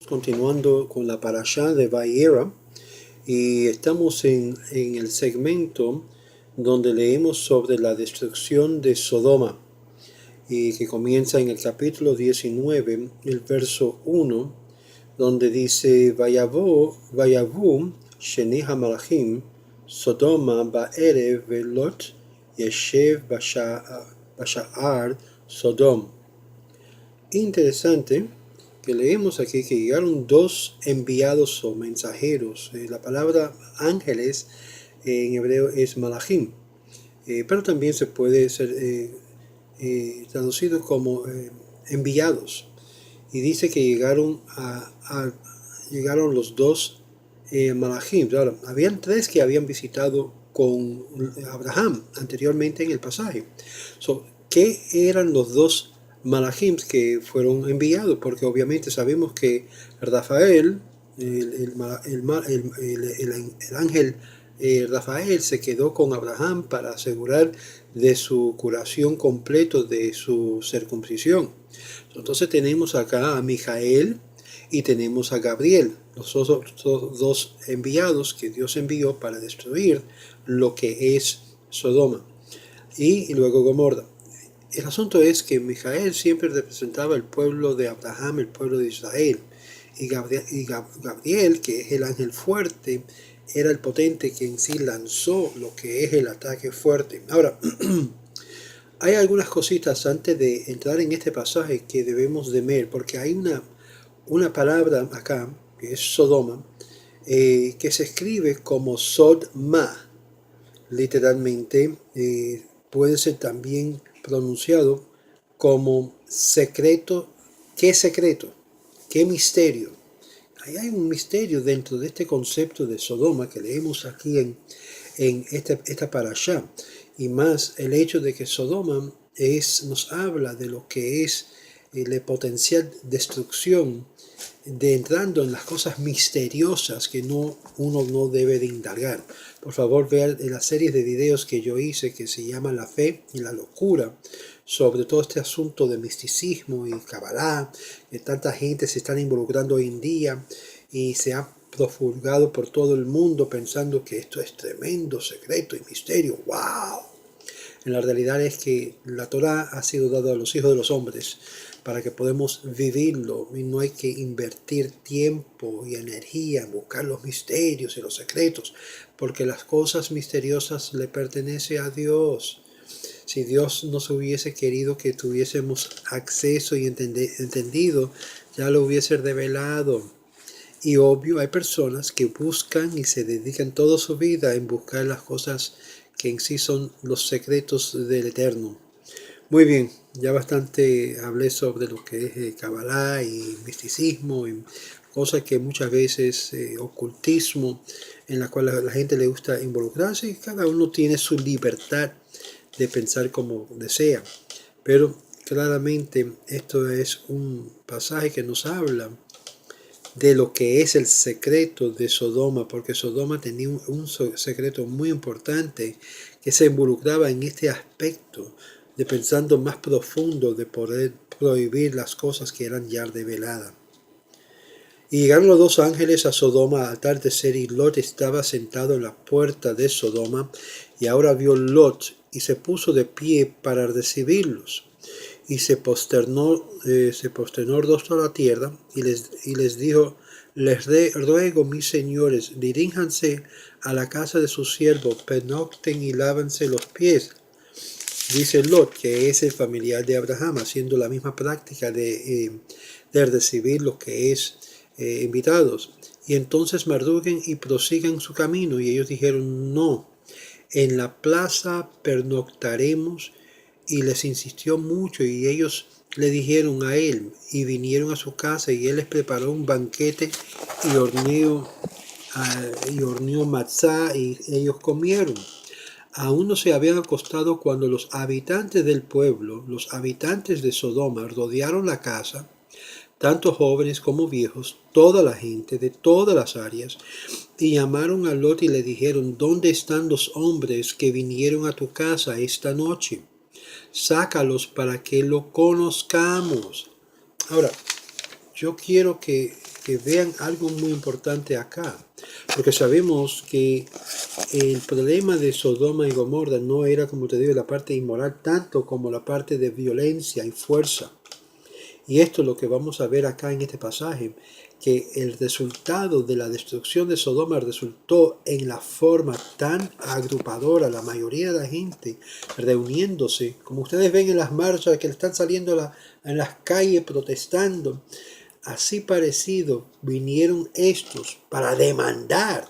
Continuando con la parashá de Vayera, y estamos en el segmento donde leemos sobre la destrucción de Sodoma, y que comienza en el capítulo 19, el verso 1, donde dice: Vayavu sheni hamalachim Sodoma ba'erev velot yeshev basha'ar Sodom. Interesante que leemos aquí que llegaron dos enviados o mensajeros. La palabra ángeles en hebreo es malachim, pero también se puede ser traducido como enviados. Y dice que llegaron los dos malachim. Ahora, habían tres que habían visitado con Abraham anteriormente en el pasaje. ¿Qué eran los dos malachim que fueron enviados? Porque obviamente sabemos que Rafael, el ángel Rafael, se quedó con Abraham para asegurar de su curación completo de su circuncisión. Entonces tenemos acá a Mijael y tenemos a Gabriel, los dos enviados que Dios envió para destruir lo que es Sodoma y luego Gomorra. El asunto es que Mijael siempre representaba el pueblo de Abraham, el pueblo de Israel, y Gabriel, que es el ángel fuerte, era el potente que en sí lanzó lo que es el ataque fuerte. Ahora, hay algunas cositas antes de entrar en este pasaje que debemos de ver, porque hay una palabra acá, que es Sodoma, que se escribe como Sodma, literalmente. Puede ser también pronunciado como secreto. ¿Qué secreto? ¿Qué misterio? Ahí hay un misterio dentro de este concepto de Sodoma que leemos aquí en esta parashá. Y más el hecho de que Sodoma nos habla de lo que es la potencial destrucción, de entrando en las cosas misteriosas que uno no debe de indagar. Por favor, vean la serie de videos que yo hice que se llama La Fe y la Locura, sobre todo este asunto de misticismo y Kabbalah, que tanta gente se está involucrando hoy en día y se ha profulgado por todo el mundo pensando que esto es tremendo, secreto y misterio. ¡Wow! En la realidad es que la Torah ha sido dada a los hijos de los hombres para que podamos vivirlo, y no hay que invertir tiempo y energía en buscar los misterios y los secretos, porque las cosas misteriosas le pertenecen a Dios. Si Dios nos hubiese querido que tuviésemos acceso y entendido, ya lo hubiese revelado. Y obvio, hay personas que buscan y se dedican toda su vida en buscar las cosas que en sí son los secretos del Eterno. Muy bien, ya bastante hablé sobre lo que es Kabbalah y misticismo, y cosas que muchas veces ocultismo, en la cual la gente le gusta involucrarse, y cada uno tiene su libertad de pensar como desea. Pero claramente esto es un pasaje que nos habla de lo que es el secreto de Sodoma, porque Sodoma tenía un secreto muy importante que se involucraba en este aspecto de pensando más profundo de poder prohibir las cosas que eran ya reveladas. Y llegaron los dos ángeles a Sodoma al atardecer, y Lot estaba sentado en la puerta de Sodoma, y ahora vio Lot y se puso de pie para recibirlos. Y se posternó rostro a la tierra y les dijo: les ruego, mis señores, diríjanse a la casa de su siervo, pernocten y lávense los pies. Dice Lot, que es el familiar de Abraham, haciendo la misma práctica de recibir lo que es invitados. Y entonces madruguen y prosigan su camino. Y ellos dijeron: no, en la plaza pernoctaremos. Y les insistió mucho, y ellos le dijeron a él, y vinieron a su casa, y él les preparó un banquete y horneó matzá, y ellos comieron. Aún no se habían acostado cuando los habitantes del pueblo, los habitantes de Sodoma, rodearon la casa, tanto jóvenes como viejos, toda la gente de todas las áreas, y llamaron a Lot y le dijeron: ¿dónde están los hombres que vinieron a tu casa esta noche? Sácalos para que lo conozcamos. Ahora, yo quiero que que vean algo muy importante acá, porque sabemos que el problema de Sodoma y Gomorra no era, como te digo, la parte inmoral tanto como la parte de violencia y fuerza. Y esto es lo que vamos a ver acá en este pasaje, que el resultado de la destrucción de Sodoma resultó en la forma tan agrupadora, la mayoría de la gente reuniéndose, como ustedes ven en las marchas que están saliendo en las calles protestando. Así parecido vinieron estos para demandar,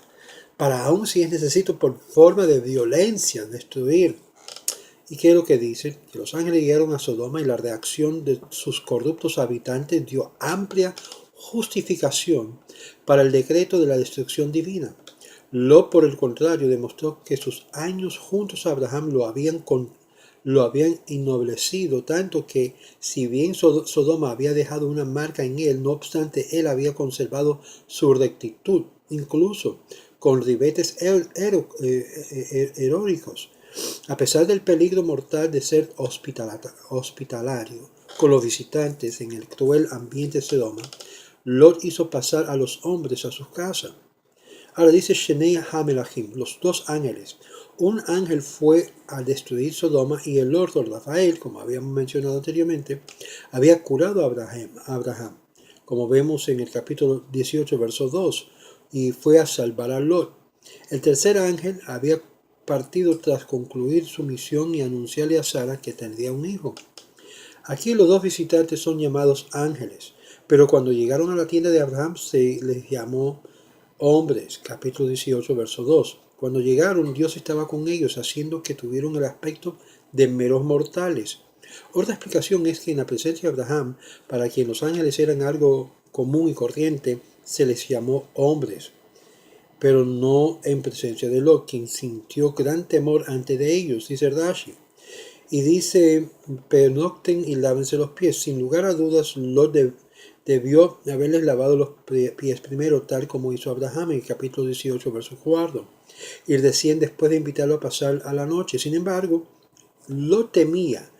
para aun si es necesario por forma de violencia, destruir. ¿Y qué es lo que dice? Que los ángeles llegaron a Sodoma y la reacción de sus corruptos habitantes dio amplia justificación para el decreto de la destrucción divina. Lot, por el contrario, demostró que sus años juntos a Abraham lo habían ennoblecido, tanto que si bien Sodoma había dejado una marca en él, no obstante él había conservado su rectitud, incluso con ribetes heroicos. A pesar del peligro mortal de ser hospitalario con los visitantes en el cruel ambiente de Sodoma, Lot hizo pasar a los hombres a sus casas. Ahora dice Shenei HaMelachim, los dos ángeles. Un ángel fue a destruir Sodoma y el otro, Rafael, como habíamos mencionado anteriormente, había curado a Abraham, como vemos en el capítulo 18, verso 2, y fue a salvar a Lot. El tercer ángel había partido tras concluir su misión y anunciarle a Sara que tendría un hijo. Aquí los dos visitantes son llamados ángeles, pero cuando llegaron a la tienda de Abraham se les llamó hombres, capítulo 18, verso 2. Cuando llegaron, Dios estaba con ellos, haciendo que tuvieran el aspecto de meros mortales. Otra explicación es que en la presencia de Abraham, para quien los ángeles eran algo común y corriente, se les llamó hombres, pero no en presencia de Lot, quien sintió gran temor ante de ellos, dice Rashi. Y dice, pernocten y lávense los pies. Sin lugar a dudas, Lot debió haberles lavado los pies primero, tal como hizo Abraham en el capítulo 18, verso 4. Y recién después de invitarlo a pasar a la noche. Sin embargo, Lot temía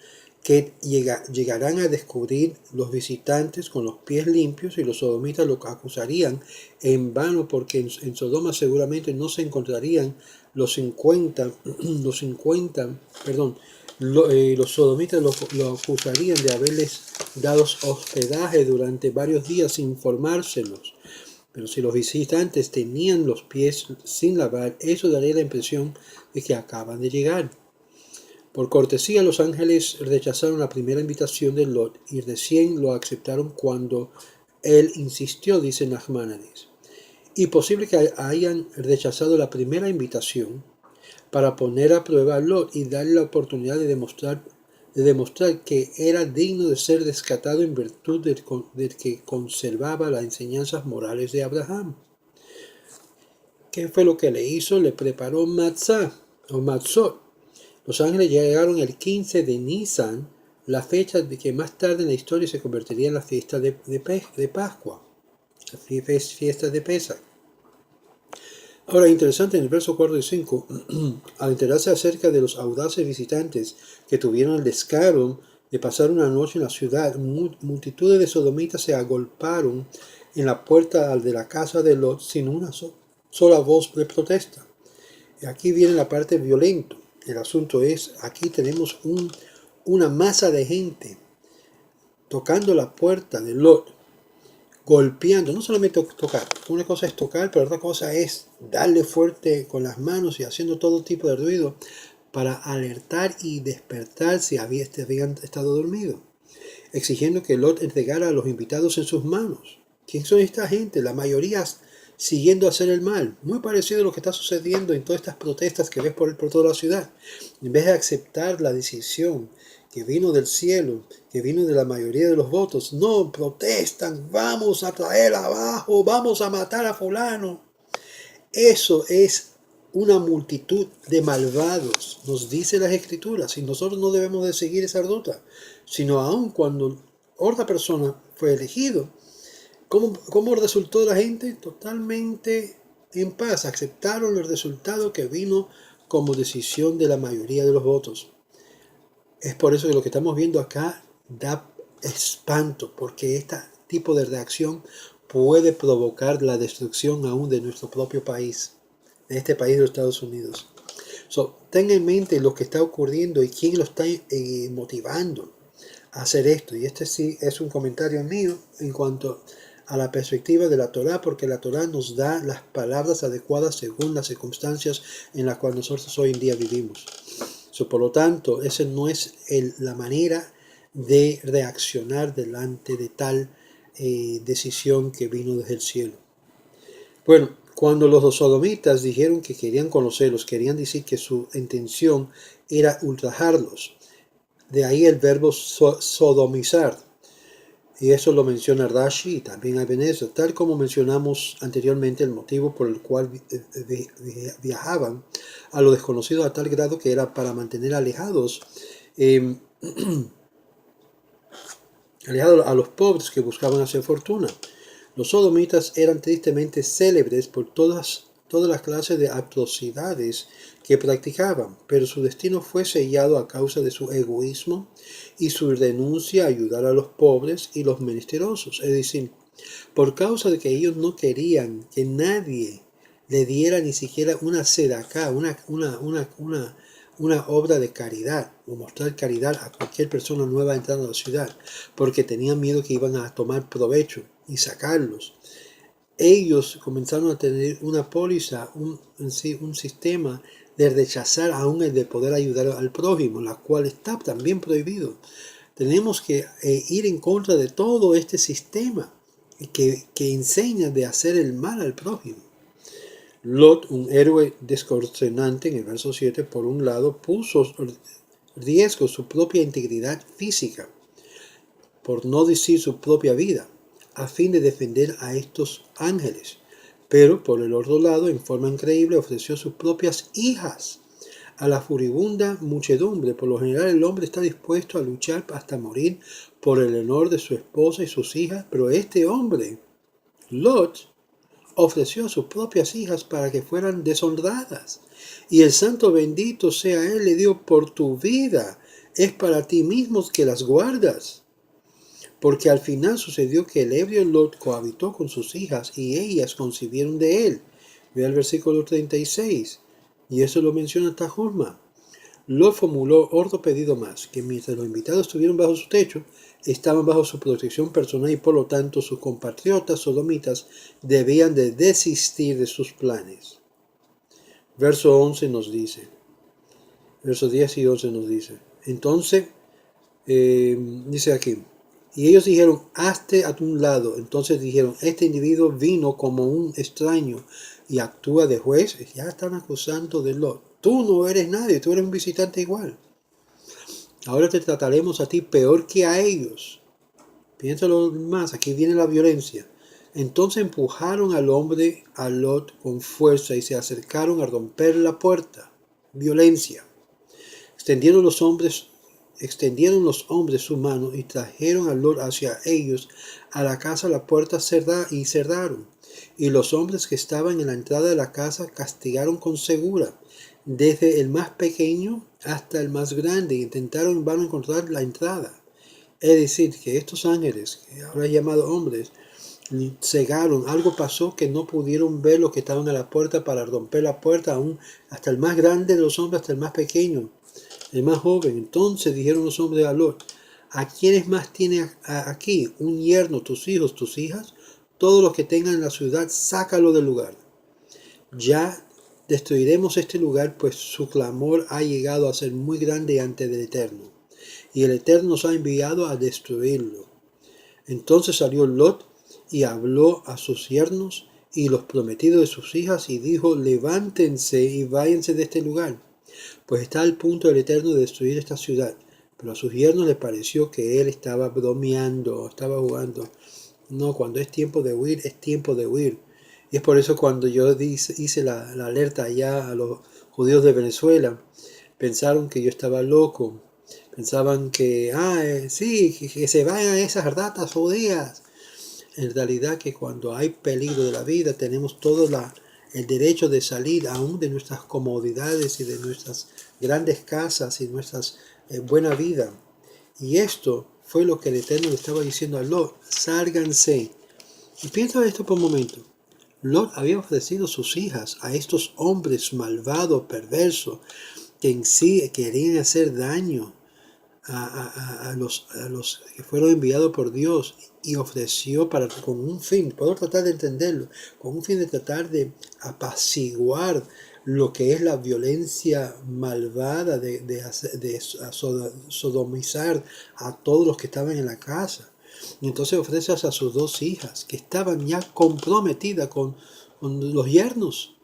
que llegarán a descubrir los visitantes con los pies limpios y los sodomitas lo acusarían en vano, porque en Sodoma seguramente no se encontrarían los 50, los sodomitas lo acusarían de haberles dado hospedaje durante varios días sin informárselos. Pero si los visitantes tenían los pies sin lavar, eso daría la impresión de que acaban de llegar. Por cortesía, los ángeles rechazaron la primera invitación de Lot y recién lo aceptaron cuando él insistió, dice Nachmanides. Y posible que hayan rechazado la primera invitación para poner a prueba a Lot y darle la oportunidad de demostrar que era digno de ser rescatado en virtud del que conservaba las enseñanzas morales de Abraham. ¿Qué fue lo que le hizo? Le preparó matzah o matzot. Los ángeles llegaron el 15 de Nisan, la fecha de que más tarde en la historia se convertiría en la fiesta de Pascua, la fiesta de Pesach. Ahora, interesante, en el verso 4 y 5, al enterarse acerca de los audaces visitantes que tuvieron el descaro de pasar una noche en la ciudad, multitudes de sodomitas se agolparon en la puerta de la casa de Lot sin una sola voz de protesta. Y aquí viene la parte violenta. El asunto es, aquí tenemos una masa de gente tocando la puerta de Lot, golpeando, no solamente tocar, una cosa es tocar, pero otra cosa es darle fuerte con las manos y haciendo todo tipo de ruido para alertar y despertar si habían estado dormidos, exigiendo que Lot entregara a los invitados en sus manos. ¿Quién son esta gente? La mayoría siguiendo hacer el mal. Muy parecido a lo que está sucediendo en todas estas protestas que ves por toda la ciudad. En vez de aceptar la decisión que vino del cielo, que vino de la mayoría de los votos, no, protestan, vamos a traer abajo, vamos a matar a fulano. Eso es una multitud de malvados, nos dice las Escrituras, y nosotros no debemos de seguir esa ruta, sino aun cuando otra persona fue elegido, ¿cómo resultó la gente? Totalmente en paz. Aceptaron el resultado que vino como decisión de la mayoría de los votos. Es por eso que lo que estamos viendo acá da espanto, porque este tipo de reacción puede provocar la destrucción aún de nuestro propio país, de este país de los Estados Unidos. Ten en mente lo que está ocurriendo y quién lo está motivando a hacer esto. Y este sí es un comentario mío en cuanto a la perspectiva de la Torá, porque la Torá nos da las palabras adecuadas según las circunstancias en las cuales nosotros hoy en día vivimos. Por lo tanto, esa no es la manera de reaccionar delante de tal decisión que vino desde el cielo. Bueno, cuando los sodomitas dijeron que querían conocerlos, querían decir que su intención era ultrajarlos. De ahí el verbo sodomizar. Y eso lo menciona Rashi y también Ibn Ezra, tal como mencionamos anteriormente el motivo por el cual viajaban a lo desconocido a tal grado que era para mantener alejados a los pobres que buscaban hacer fortuna. Los sodomitas eran tristemente célebres por todas las clases de atrocidades que practicaban, pero su destino fue sellado a causa de su egoísmo y su renuncia a ayudar a los pobres y los menesterosos. Es decir, por causa de que ellos no querían que nadie le diera ni siquiera una sedacá, una obra de caridad, o mostrar caridad a cualquier persona nueva entrando a la ciudad, porque tenían miedo que iban a tomar provecho y sacarlos. Ellos comenzaron a tener una póliza, un sistema de rechazar aún el de poder ayudar al prójimo, la cual está también prohibido. Tenemos que ir en contra de todo este sistema que enseña de hacer el mal al prójimo. Lot, un héroe descorazonante en el verso 7, por un lado, puso en riesgo su propia integridad física, por no decir su propia vida, a fin de defender a estos ángeles. Pero, por el otro lado, en forma increíble, ofreció sus propias hijas a la furibunda muchedumbre. Por lo general, el hombre está dispuesto a luchar hasta morir por el honor de su esposa y sus hijas, pero este hombre, Lot, ofreció a sus propias hijas para que fueran deshonradas. Y el santo bendito sea él, le dio: por tu vida, es para ti mismo que las guardas. Porque al final sucedió que el ebrio Lot cohabitó con sus hijas y ellas concibieron de él. Ve al versículo 36. Y eso lo menciona Tajorma. Lot formuló otro pedido más, que mientras los invitados estuvieron bajo su techo, estaban bajo su protección personal y por lo tanto sus compatriotas sodomitas debían de desistir de sus planes. Verso 11 nos dice, versos 10 y 11 nos dice, entonces, dice aquí, y ellos dijeron: hazte a un lado. Entonces dijeron: este individuo vino como un extraño y actúa de juez. Ya están acusando de Lot. Tú no eres nadie, tú eres un visitante igual. Ahora te trataremos a ti peor que a ellos. Piénsalo más, aquí viene la violencia. Entonces empujaron al hombre, a Lot, con fuerza y se acercaron a romper la puerta. Violencia. Extendieron los hombres su mano y trajeron a Lot hacia ellos a la casa, la puerta cerraron. Y los hombres que estaban en la entrada de la casa castigaron con segura, desde el más pequeño hasta el más grande, e intentaron en vano encontrar la entrada. Es decir, que estos ángeles, que ahora llamados hombres, cegaron. Algo pasó que no pudieron ver los que estaban a la puerta para romper la puerta, aún hasta el más grande de los hombres, hasta el más pequeño, el más joven. Entonces dijeron los hombres a Lot: ¿a quiénes más tiene aquí? Un yerno, tus hijos, tus hijas, todos los que tengan en la ciudad, sácalo del lugar. Ya destruiremos este lugar, pues su clamor ha llegado a ser muy grande ante el Eterno, y el Eterno nos ha enviado a destruirlo. Entonces salió Lot y habló a sus yernos y los prometidos de sus hijas, y dijo: levántense y váyanse de este lugar, pues está al punto del Eterno de destruir esta ciudad. Pero a sus yernos les pareció que él estaba bromeando, estaba jugando. No, cuando es tiempo de huir, es tiempo de huir. Y es por eso cuando yo hice la alerta allá a los judíos de Venezuela, pensaron que yo estaba loco. Pensaban que, sí, que se vayan esas ratas judías. En realidad que cuando hay peligro de la vida, tenemos todo el derecho de salir aún de nuestras comodidades y de nuestras grandes casas y nuestras buena vida. Y esto fue lo que el Eterno le estaba diciendo a Lot: sálganse, Y piensa esto por un momento. Lot había ofrecido sus hijas a estos hombres malvados, perversos, que en sí querían hacer daño a los que fueron enviados por Dios, y ofreció con un fin, puedo tratar de entenderlo, con un fin de tratar de apaciguar lo que es la violencia malvada de sodomizar a todos los que estaban en la casa. Y entonces ofrece a sus dos hijas que estaban ya comprometidas con los yernos.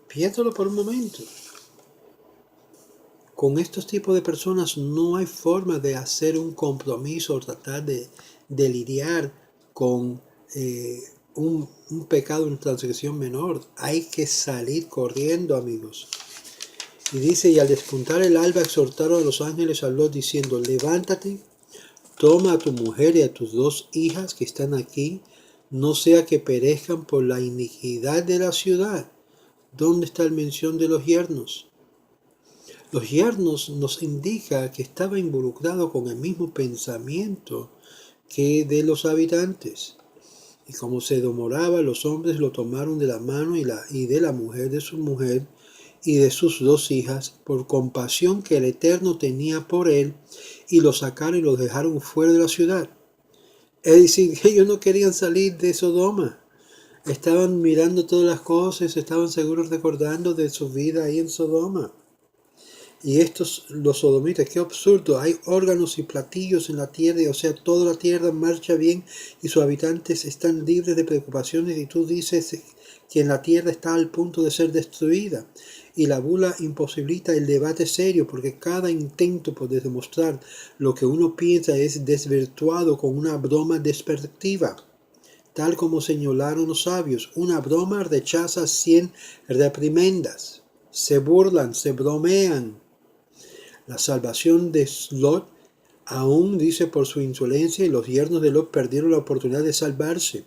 Piénsalo por un momento. Con estos tipos de personas no hay forma de hacer un compromiso o tratar de lidiar con un pecado, una transgresión menor. Hay que salir corriendo, amigos. Y dice, y al despuntar el alba exhortaron a los ángeles a Lot diciendo, levántate, toma a tu mujer y a tus dos hijas que están aquí, no sea que perezcan por la iniquidad de la ciudad. ¿Dónde está la mención de los yernos? Los yernos nos indica que estaba involucrado con el mismo pensamiento que de los habitantes. Y como se demoraba, los hombres lo tomaron de la mano y de la mujer de su mujer y de sus dos hijas, por compasión que el Eterno tenía por él, y lo sacaron y lo dejaron fuera de la ciudad. Es decir, que ellos no querían salir de Sodoma. Estaban mirando todas las cosas, estaban seguros recordando de su vida ahí en Sodoma. Y estos, los sodomitas, qué absurdo, hay órganos y platillos en la tierra, o sea, toda la tierra marcha bien y sus habitantes están libres de preocupaciones, y tú dices que en la tierra está al punto de ser destruida. Y la bula imposibilita el debate serio, porque cada intento por demostrar lo que uno piensa es desvirtuado con una broma despectiva. Tal como señalaron los sabios, una broma rechaza 100 reprimendas. Se burlan, se bromean. La salvación de Lot aún dice por su insolencia, y los yernos de Lot perdieron la oportunidad de salvarse.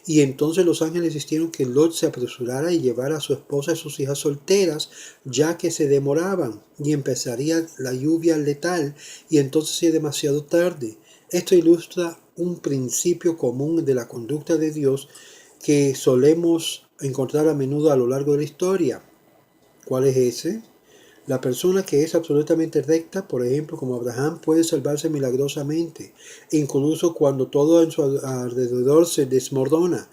Y entonces los ángeles insistieron que Lot se apresurara y llevara a su esposa y sus hijas solteras, ya que se demoraban y empezaría la lluvia letal, y entonces es demasiado tarde. Esto ilustra un principio común de la conducta de Dios que solemos encontrar a menudo a lo largo de la historia. ¿Cuál es ese? La persona que es absolutamente recta, por ejemplo, como Abraham, puede salvarse milagrosamente, incluso cuando todo en su alrededor se desmorona.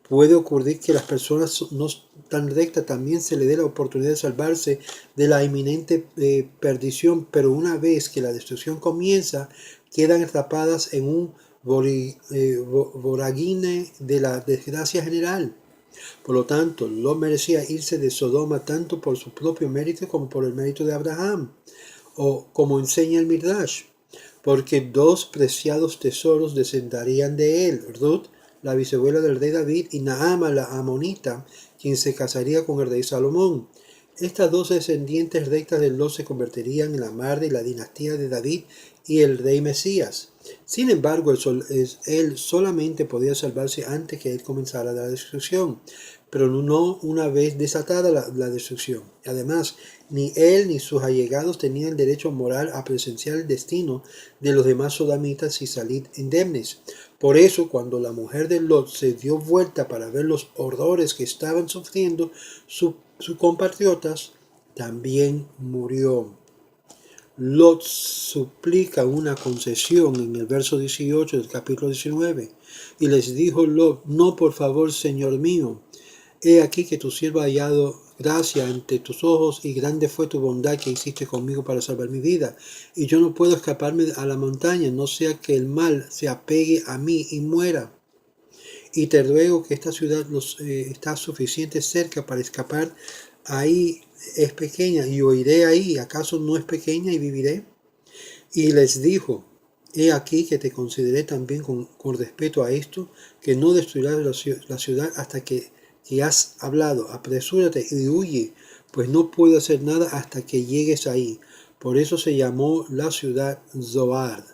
Puede ocurrir que las personas no tan rectas también se le dé la oportunidad de salvarse de la inminente perdición, pero una vez que la destrucción comienza, quedan atrapadas en un vorágine de la desgracia general. Por lo tanto, Lot merecía irse de Sodoma tanto por su propio mérito como por el mérito de Abraham, o como enseña el Midrash, porque dos preciados tesoros descenderían de él, Ruth, la bisabuela del rey David, y Naama, la amonita, quien se casaría con el rey Salomón. Estas dos descendientes rectas de Lot se convertirían en la madre y la dinastía de David y el rey Mesías. Sin embargo, él solamente podía salvarse antes que él comenzara la destrucción, pero no una vez desatada la destrucción. Además, ni él ni sus allegados tenían el derecho moral a presenciar el destino de los demás sodomitas y salir indemnes. Por eso, cuando la mujer de Lot se dio vuelta para ver los horrores que estaban sufriendo sus compatriotas, también murió. Lot suplica una concesión en el verso 18 del capítulo 19. Y les dijo Lot, no, por favor, Señor mío, he aquí que tu siervo ha hallado gracia ante tus ojos, y grande fue tu bondad que hiciste conmigo para salvar mi vida. Y yo no puedo escaparme a la montaña, no sea que el mal se apegue a mí y muera. Y te ruego que esta ciudad está suficiente cerca para escapar. Ahí es pequeña, y oiré ahí, ¿acaso no es pequeña y viviré? Y les dijo, he aquí que te consideré también con respeto a esto, que no destruirás la ciudad hasta que has hablado. Apresúrate y huye, pues no puedo hacer nada hasta que llegues ahí. Por eso se llamó la ciudad Zoar.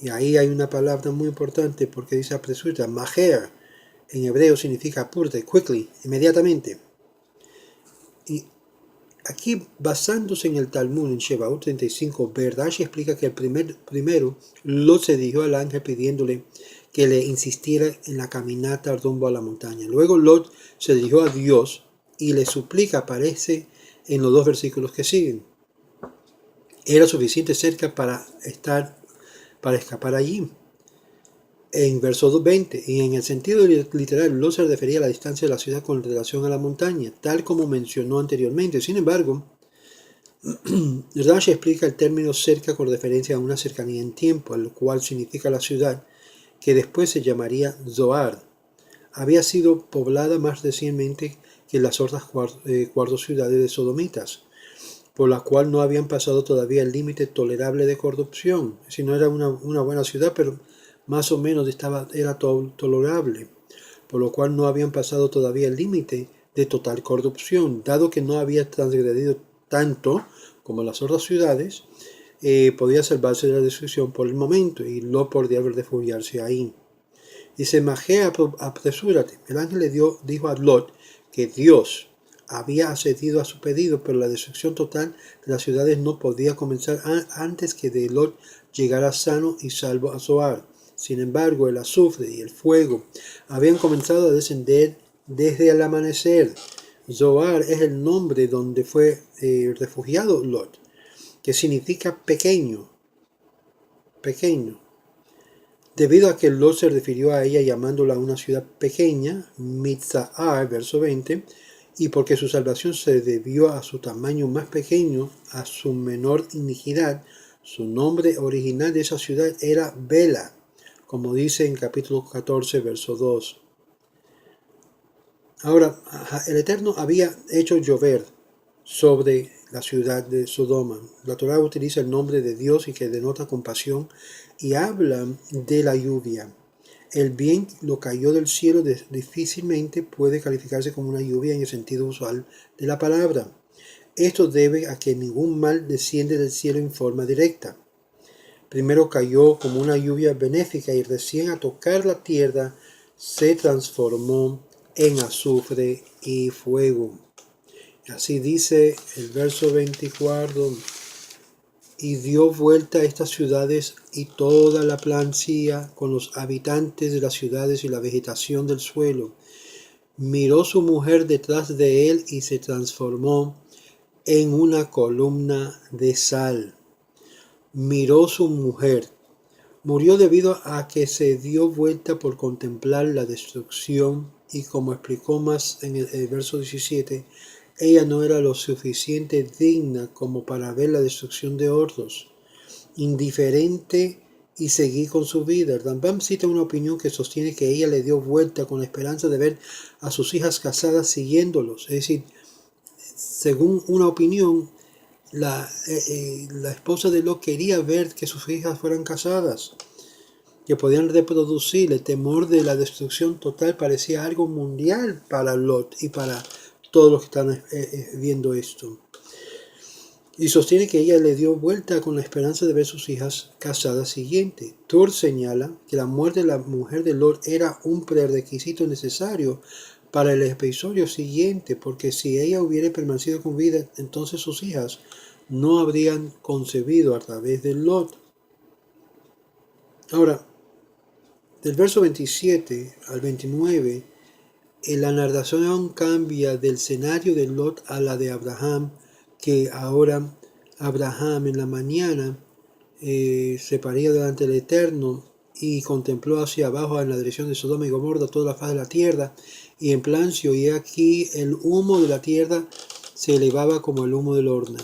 Y ahí hay una palabra muy importante, porque dice apresúrate, maher, en hebreo significa apúrate, quickly, inmediatamente. Y aquí, basándose en el Talmud, en Shebaot 35, Rashi explica que primero Lot se dirigió al ángel pidiéndole que le insistiera en la caminata rumbo a la montaña. Luego Lot se dirigió a Dios y le suplica, aparece en los 2 versículos que siguen. Era suficiente cerca para escapar allí. En verso 20, y en el sentido literal, Lot se refería a la distancia de la ciudad con relación a la montaña, tal como mencionó anteriormente. Sin embargo, Rashi explica el término cerca con referencia a una cercanía en tiempo, lo cual significa la ciudad, que después se llamaría Zoar. Había sido poblada más recientemente que las otras 4 ciudades de sodomitas, por la cual no habían pasado todavía el límite tolerable de corrupción. Si no era una buena ciudad, pero más o menos era tolerable, por lo cual no habían pasado todavía el límite de total corrupción. Dado que no había transgredido tanto como las otras ciudades, podía salvarse de la destrucción por el momento y no podía refugiarse ahí. Dice, Majé, apresúrate. El ángel dijo a Lot que Dios había accedido a su pedido, pero la destrucción total de las ciudades no podía comenzar antes que de Lot llegara sano y salvo a Zoar. Sin embargo, el azufre y el fuego habían comenzado a descender desde el amanecer. Zoar es el nombre donde fue refugiado Lot, que significa pequeño. Debido a que Lot se refirió a ella llamándola una ciudad pequeña, Mitzahar, verso 20, y porque su salvación se debió a su tamaño más pequeño, a su menor iniquidad, su nombre original de esa ciudad era Bela, como dice en capítulo 14, verso 2. Ahora, el Eterno había hecho llover sobre la ciudad de Sodoma. La Torá utiliza el nombre de Dios y que denota compasión y habla de la lluvia. El bien lo cayó del cielo difícilmente puede calificarse como una lluvia en el sentido usual de la palabra. Esto debe a que ningún mal desciende del cielo en forma directa. Primero cayó como una lluvia benéfica y recién a tocar la tierra se transformó en azufre y fuego. Así dice el verso 24, y dio vuelta a estas ciudades y toda la plancía con los habitantes de las ciudades y la vegetación del suelo. Miró su mujer detrás de él y se transformó en una columna de sal. Miró su mujer. Murió debido a que se dio vuelta por contemplar la destrucción y como explicó más en el verso 17, ella no era lo suficiente digna como para ver la destrucción de otros, indiferente y seguir con su vida. El Rambam cita una opinión que sostiene que ella le dio vuelta con la esperanza de ver a sus hijas casadas siguiéndolos. Es decir, según una opinión, la esposa de Lot quería ver que sus hijas fueran casadas, que podían reproducir. El temor de la destrucción total parecía algo mundial para Lot y para todos los que están viendo esto. Y sostiene que ella le dio vuelta con la esperanza de ver sus hijas casadas siguiente. Tur señala que la muerte de la mujer de Lot era un prerequisito necesario para el episodio siguiente, porque si ella hubiera permanecido con vida, entonces sus hijas no habrían concebido a través de Lot. Ahora, del verso 27 al 29, la narración cambia del escenario de Lot a la de Abraham, que ahora Abraham en la mañana se paría delante del Eterno y contempló hacia abajo en la dirección de Sodoma y Gomorra toda la faz de la tierra, y en Plancio, y aquí el humo de la tierra se elevaba como el humo del horno.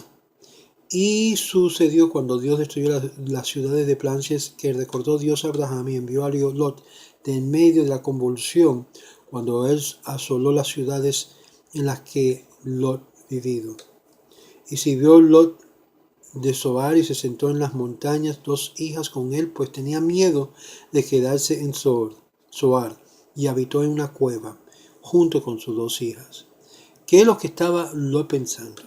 Y sucedió cuando Dios destruyó las ciudades de Planches, que recordó Dios a Abraham y envió a Lot de en medio de la convulsión, cuando él asoló las ciudades en las que Lot vivido. Y sirvió Lot de Zoar y se sentó en las montañas, 2 hijas con él, pues tenía miedo de quedarse en Zoar, y habitó en una cueva, junto con sus 2 hijas. ¿Qué es lo que estaba Lot pensando?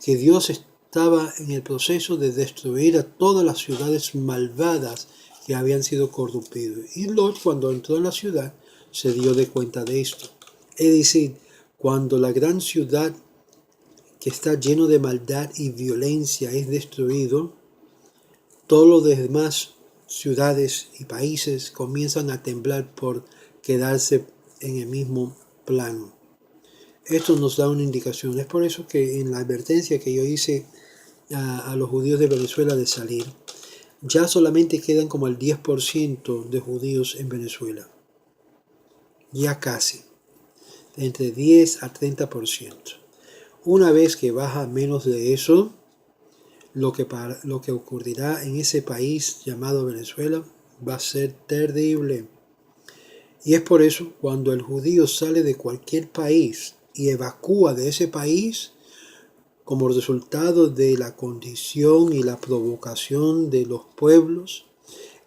Que Dios estaba en el proceso de destruir a todas las ciudades malvadas que habían sido corrompidas. Y Lot, cuando entró en la ciudad, se dio de cuenta de esto. Es decir, cuando la gran ciudad que está lleno de maldad y violencia es destruido, todo lo demás ciudades y países comienzan a temblar por quedarse en el mismo plano. Esto nos da una indicación. Es por eso que en la advertencia que yo hice a los judíos de Venezuela de salir, ya solamente quedan como el 10% de judíos en Venezuela. Ya casi. Entre 10 a 30%. Una vez que baja menos de eso, lo que ocurrirá en ese país llamado Venezuela va a ser terrible. Y es por eso cuando el judío sale de cualquier país y evacúa de ese país, como resultado de la condición y la provocación de los pueblos,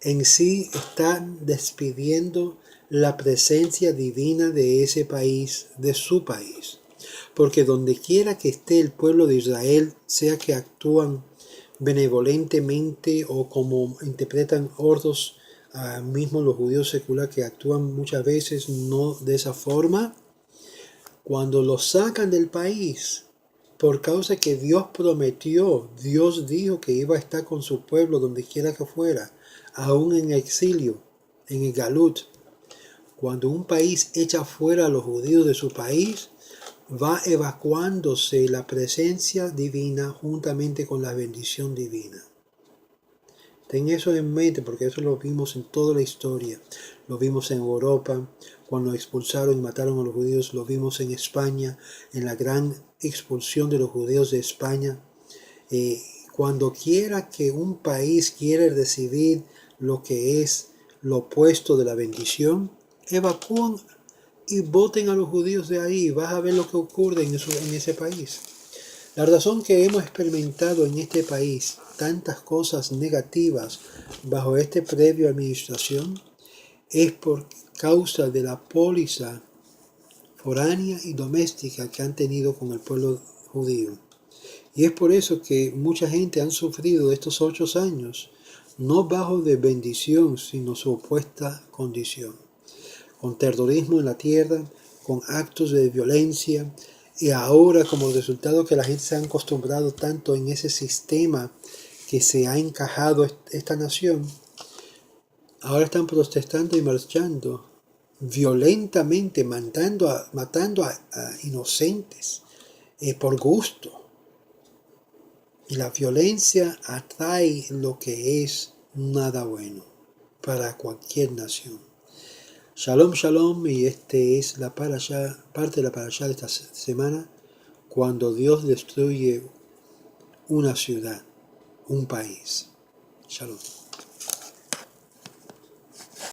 en sí están despidiendo la presencia divina de ese país, de su país. Porque donde quiera que esté el pueblo de Israel, sea que actúan benevolentemente o como interpretan otros, mismos los judíos seculares que actúan muchas veces no de esa forma, cuando los sacan del país, por causa que Dios prometió, Dios dijo que iba a estar con su pueblo donde quiera que fuera, aún en exilio, en el Galut. Cuando un país echa fuera a los judíos de su país, va evacuándose la presencia divina juntamente con la bendición divina. Ten eso en mente porque eso lo vimos en toda la historia. Lo vimos en Europa, cuando expulsaron y mataron a los judíos. Lo vimos en España, en la gran expulsión de los judíos de España. Cuando quiera que un país quiere recibir lo que es lo opuesto de la bendición, evacúan y voten a los judíos de ahí. Vas a ver lo que ocurre en ese país. La razón que hemos experimentado en este país tantas cosas negativas bajo esta previa administración es por causa de la póliza foránea y doméstica que han tenido con el pueblo judío. Y es por eso que mucha gente ha sufrido estos 8 años, no bajo de bendición, sino su opuesta condición. Con terrorismo en la tierra, con actos de violencia, y ahora como resultado que la gente se ha acostumbrado tanto en ese sistema que se ha encajado esta nación, ahora están protestando y marchando violentamente, matando a inocentes por gusto. Y la violencia atrae lo que es nada bueno para cualquier nación. Shalom, shalom, y este es la parte de la parashá de esta semana, cuando Dios destruye una ciudad, un país. Shalom.